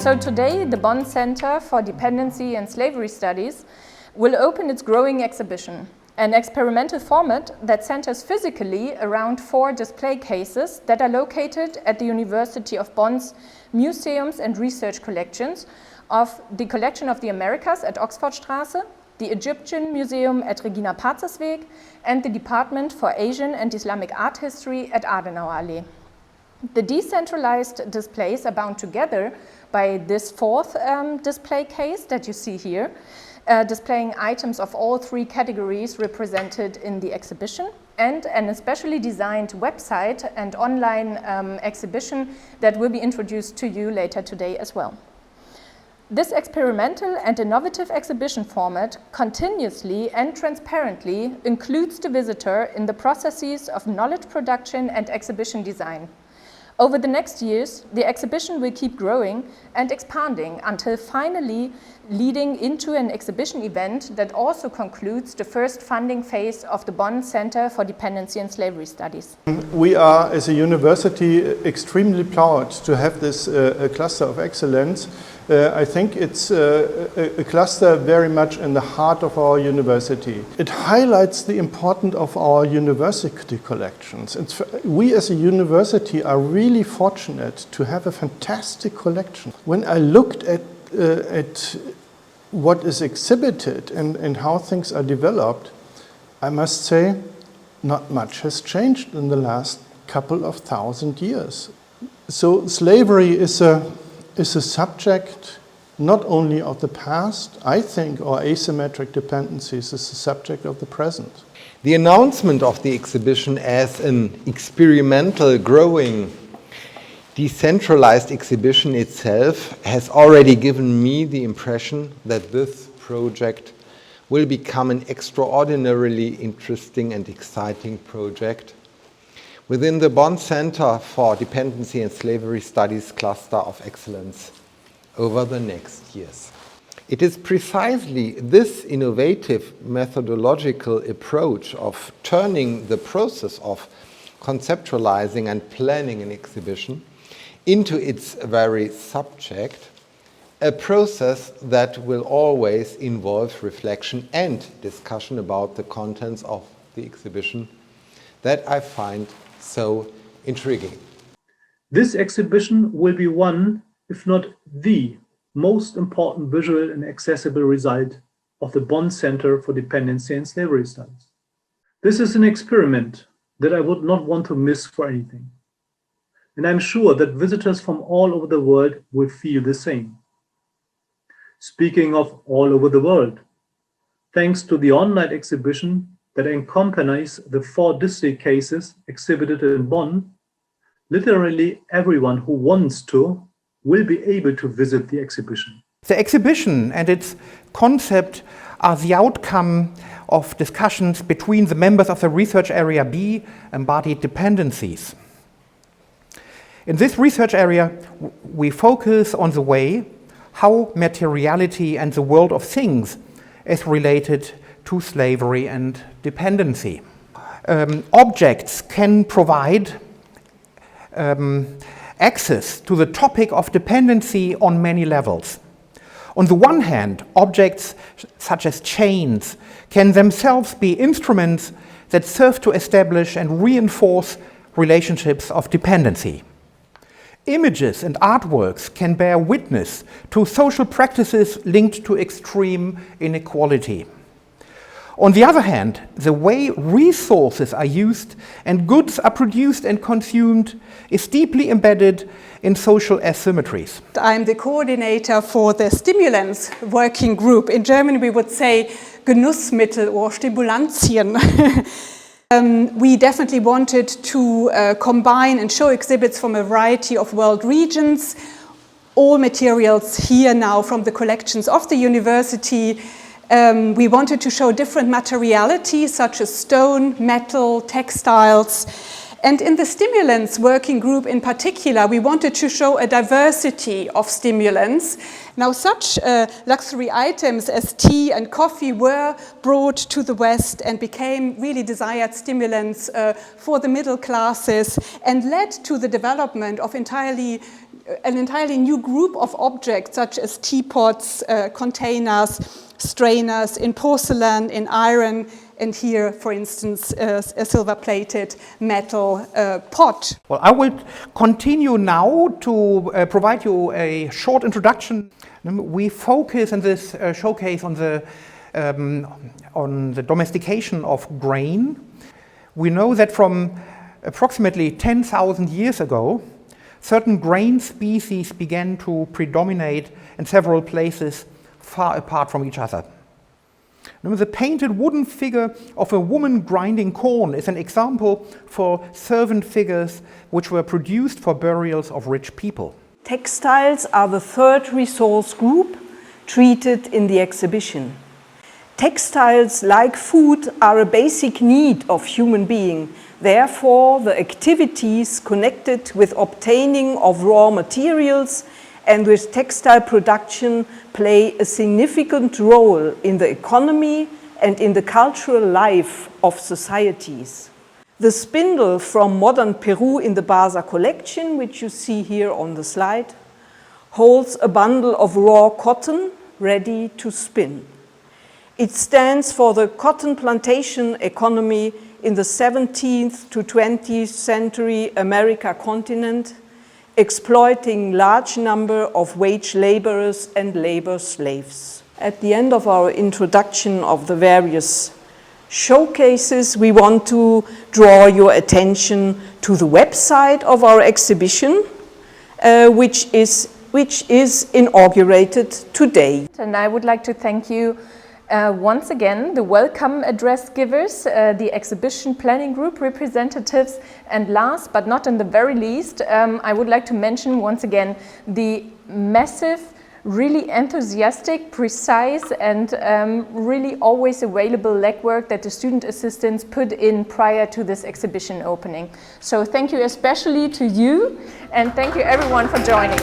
So today, the Bonn Center for Dependency and Slavery Studies will open its growing exhibition, an experimental format that centers physically around 4 display cases that are located at the University of Bonn's museums and research collections of the Collection of the Americas at Oxfordstraße, the Egyptian Museum at Regina Pacersweg, and the Department for Asian and Islamic Art History at Adenauerallee. The decentralized displays are bound together by this 4th display case that you see here, displaying items of all 3 categories represented in the exhibition, and an especially designed website and online exhibition that will be introduced to you later today as well. This experimental and innovative exhibition format continuously and transparently includes the visitor in the processes of knowledge production and exhibition design. Over the next years, the exhibition will keep growing and expanding until finally leading into an exhibition event that also concludes the first funding phase of the Bonn Center for Dependency and Slavery Studies. We are, as a university, extremely proud to have this cluster of excellence. I think it's a cluster very much in the heart of our university. It highlights the importance of our university collections. We as a university are really fortunate to have a fantastic collection. When I looked at what is exhibited and how things are developed, I must say not much has changed in the last couple of thousand years. So slavery is a subject not only of the past, I think, or asymmetric dependencies is a subject of the present. The announcement of the exhibition as an experimental, growing, decentralized exhibition itself has already given me the impression that this project will become an extraordinarily interesting and exciting project within the Bonn Center for Dependency and Slavery Studies cluster of excellence over the next years. It is precisely this innovative methodological approach of turning the process of conceptualizing and planning an exhibition into its very subject, a process that will always involve reflection and discussion about the contents of the exhibition, that I find so intriguing. This exhibition will be one, if not the most important visual and accessible result of the Bonn Center for Dependency and Slavery Studies. This is an experiment that I would not want to miss for anything. And I'm sure that visitors from all over the world will feel the same. Speaking of all over the world, thanks to the online exhibition that accompanies the 4 district cases exhibited in Bonn, literally everyone who wants to will be able to visit the exhibition. The exhibition and its concept are the outcome of discussions between the members of the Research Area B, embodied dependencies. In this research area, we focus on the way how materiality and the world of things is related to slavery and dependency. Objects can provide access to the topic of dependency on many levels. On the one hand, objects such as chains can themselves be instruments that serve to establish and reinforce relationships of dependency. Images and artworks can bear witness to social practices linked to extreme inequality. On the other hand, the way resources are used and goods are produced and consumed is deeply embedded in social asymmetries. I'm the coordinator for the Stimulants working group. In German we would say Genussmittel or Stimulantien. We definitely wanted to combine and show exhibits from a variety of world regions. All materials here now from the collections of the university. We wanted to show different materialities such as stone, metal, textiles. And in the Stimulants working group in particular, we wanted to show a diversity of stimulants. Now such luxury items as tea and coffee were brought to the West and became really desired stimulants for the middle classes and led to the development of entirely an entirely new group of objects such as teapots, containers, strainers in porcelain, in iron, and here, for instance, a silver-plated metal pot. Well, I will continue now to provide you a short introduction. We focus in this showcase on the domestication of grain. We know that from approximately 10,000 years ago, certain grain species began to predominate in several places far apart from each other. The painted wooden figure of a woman grinding corn is an example for servant figures which were produced for burials of rich people. Textiles are the third resource group treated in the exhibition. Textiles, like food, are a basic need of human being. Therefore, the activities connected with obtaining of raw materials and with textile production play a significant role in the economy and in the cultural life of societies. The spindle from modern Peru in the Baza collection, which you see here on the slide, holds a bundle of raw cotton ready to spin. It stands for the cotton plantation economy in the 17th to 20th century America continent, exploiting large number of wage laborers and labor slaves. At the end of our introduction of the various showcases, we want to draw your attention to the website of our exhibition, which is inaugurated today. And I would like to thank you once again, the welcome address givers, the exhibition planning group representatives, and last but not in the very least, I would like to mention once again the massive, really enthusiastic, precise, and really always available legwork that the student assistants put in prior to this exhibition opening. So thank you especially to you, and thank you everyone for joining.